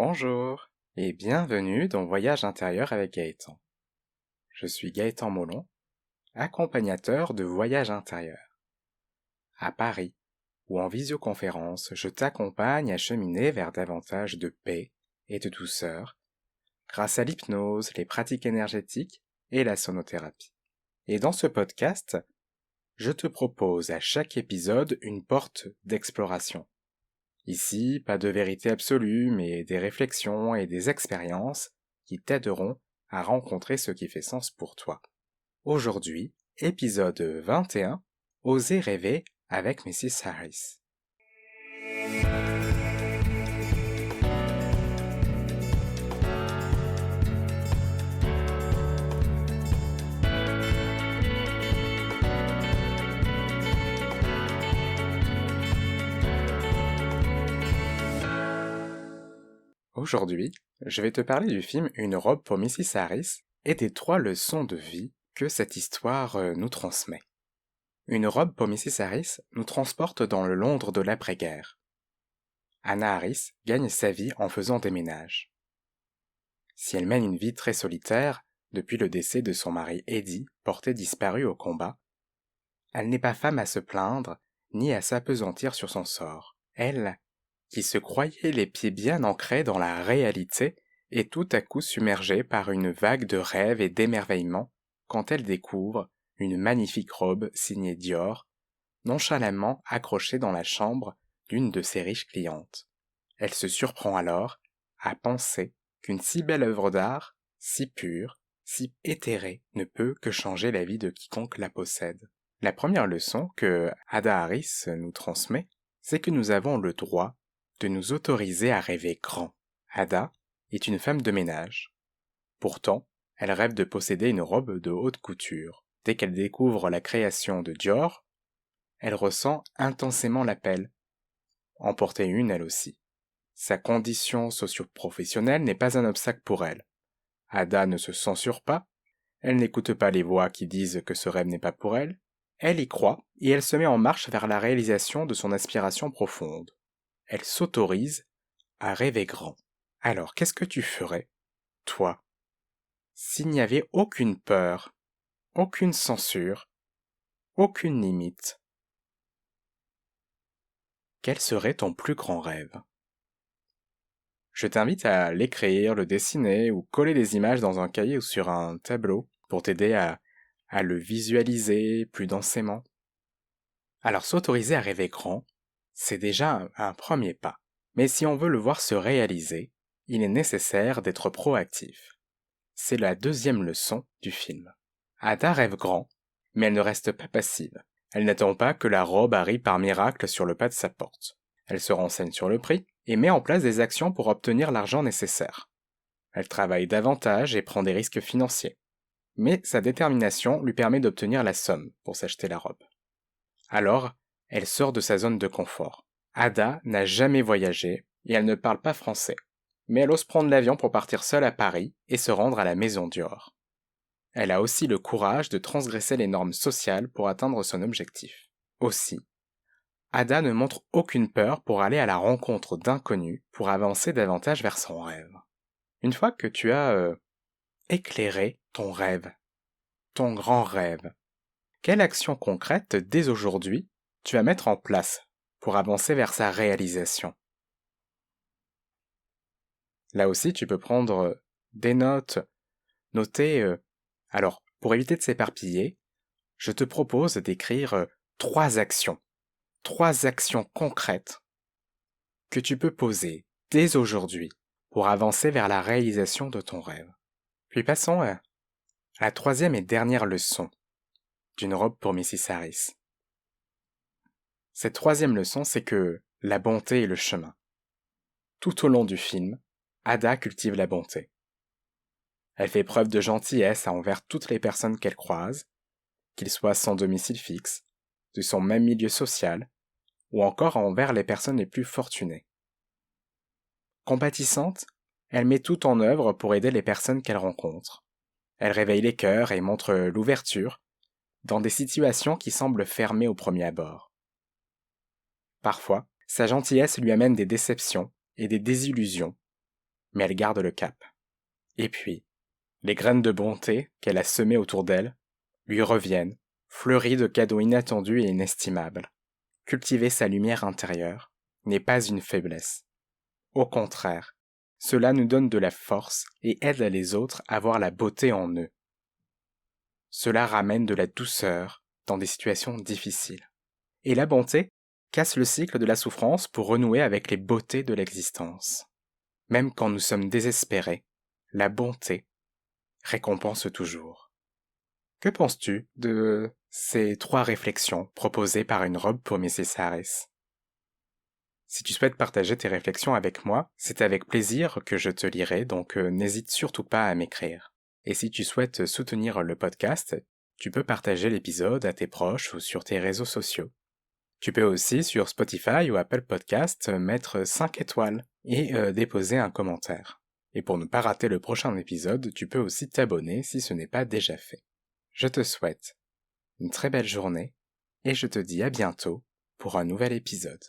Bonjour et bienvenue dans Voyage intérieur avec Gaëtan. Je suis Gaëtan Molon, accompagnateur de Voyage intérieur. À Paris ou en visioconférence, je t'accompagne à cheminer vers davantage de paix et de douceur grâce à l'hypnose, les pratiques énergétiques et la sonothérapie. Et dans ce podcast, je te propose à chaque épisode une porte d'exploration. Ici, pas de vérité absolue, mais des réflexions et des expériences qui t'aideront à rencontrer ce qui fait sens pour toi. Aujourd'hui, épisode 21, Oser rêver avec Mrs. Harris. Aujourd'hui, je vais te parler du film Une robe pour Mrs. Harris et des 3 leçons de vie que cette histoire nous transmet. Une robe pour Mrs. Harris nous transporte dans le Londres de l'après-guerre. Anna Harris gagne sa vie en faisant des ménages. Si elle mène une vie très solitaire, depuis le décès de son mari Eddie, porté disparu au combat, elle n'est pas femme à se plaindre, ni à s'appesantir sur son sort. Elle, qui se croyait les pieds bien ancrés dans la réalité, est tout à coup submergée par une vague de rêve et d'émerveillement quand elle découvre une magnifique robe signée Dior, nonchalamment accrochée dans la chambre d'une de ses riches clientes. Elle se surprend alors à penser qu'une si belle œuvre d'art, si pure, si éthérée, ne peut que changer la vie de quiconque la possède. La première leçon que Ada Harris nous transmet, c'est que nous avons le droit de nous autoriser à rêver grand. Ada est une femme de ménage. Pourtant, elle rêve de posséder une robe de haute couture. Dès qu'elle découvre la création de Dior, elle ressent intensément l'appel. En porter une, elle aussi. Sa condition socio-professionnelle n'est pas un obstacle pour elle. Ada ne se censure pas, elle n'écoute pas les voix qui disent que ce rêve n'est pas pour elle, elle y croit et elle se met en marche vers la réalisation de son aspiration profonde. Elle s'autorise à rêver grand. Alors, qu'est-ce que tu ferais, toi, s'il n'y avait aucune peur, aucune censure, aucune limite? Quel serait ton plus grand rêve? Je t'invite à l'écrire, le dessiner ou coller des images dans un cahier ou sur un tableau pour t'aider à le visualiser plus densément. Alors s'autoriser à rêver grand, c'est déjà un premier pas. Mais si on veut le voir se réaliser, il est nécessaire d'être proactif. C'est la deuxième leçon du film. Ada rêve grand, mais elle ne reste pas passive. Elle n'attend pas que la robe arrive par miracle sur le pas de sa porte. Elle se renseigne sur le prix et met en place des actions pour obtenir l'argent nécessaire. Elle travaille davantage et prend des risques financiers. Mais sa détermination lui permet d'obtenir la somme pour s'acheter la robe. Alors, elle sort de sa zone de confort. Ada n'a jamais voyagé et elle ne parle pas français. Mais elle ose prendre l'avion pour partir seule à Paris et se rendre à la Maison Dior. Elle a aussi le courage de transgresser les normes sociales pour atteindre son objectif. Aussi, Ada ne montre aucune peur pour aller à la rencontre d'inconnus pour avancer davantage vers son rêve. Une fois que tu as éclairé ton rêve, ton grand rêve, quelle action concrète dès aujourd'hui tu vas mettre en place pour avancer vers sa réalisation? Là aussi, tu peux prendre des notes, noter. Alors, pour éviter de s'éparpiller, je te propose d'écrire 3 actions. 3 actions concrètes que tu peux poser dès aujourd'hui pour avancer vers la réalisation de ton rêve. Puis passons à la troisième et dernière leçon d'une robe pour Mrs. Harris. Cette troisième leçon, c'est que la bonté est le chemin. Tout au long du film, Ada cultive la bonté. Elle fait preuve de gentillesse envers toutes les personnes qu'elle croise, qu'ils soient sans domicile fixe, de son même milieu social, ou encore envers les personnes les plus fortunées. Compatissante, elle met tout en œuvre pour aider les personnes qu'elle rencontre. Elle réveille les cœurs et montre l'ouverture dans des situations qui semblent fermées au premier abord. Parfois, sa gentillesse lui amène des déceptions et des désillusions, mais elle garde le cap. Et puis, les graines de bonté qu'elle a semées autour d'elle lui reviennent, fleuries de cadeaux inattendus et inestimables. Cultiver sa lumière intérieure n'est pas une faiblesse. Au contraire, cela nous donne de la force et aide les autres à voir la beauté en eux. Cela ramène de la douceur dans des situations difficiles. Et la bonté casse le cycle de la souffrance pour renouer avec les beautés de l'existence. Même quand nous sommes désespérés, la bonté récompense toujours. Que penses-tu de ces 3 réflexions proposées par une robe pour Mrs. Harris? Si tu souhaites partager tes réflexions avec moi, c'est avec plaisir que je te lirai, donc n'hésite surtout pas à m'écrire. Et si tu souhaites soutenir le podcast, tu peux partager l'épisode à tes proches ou sur tes réseaux sociaux. Tu peux aussi sur Spotify ou Apple Podcast mettre 5 étoiles et déposer un commentaire. Et pour ne pas rater le prochain épisode, tu peux aussi t'abonner si ce n'est pas déjà fait. Je te souhaite une très belle journée et je te dis à bientôt pour un nouvel épisode.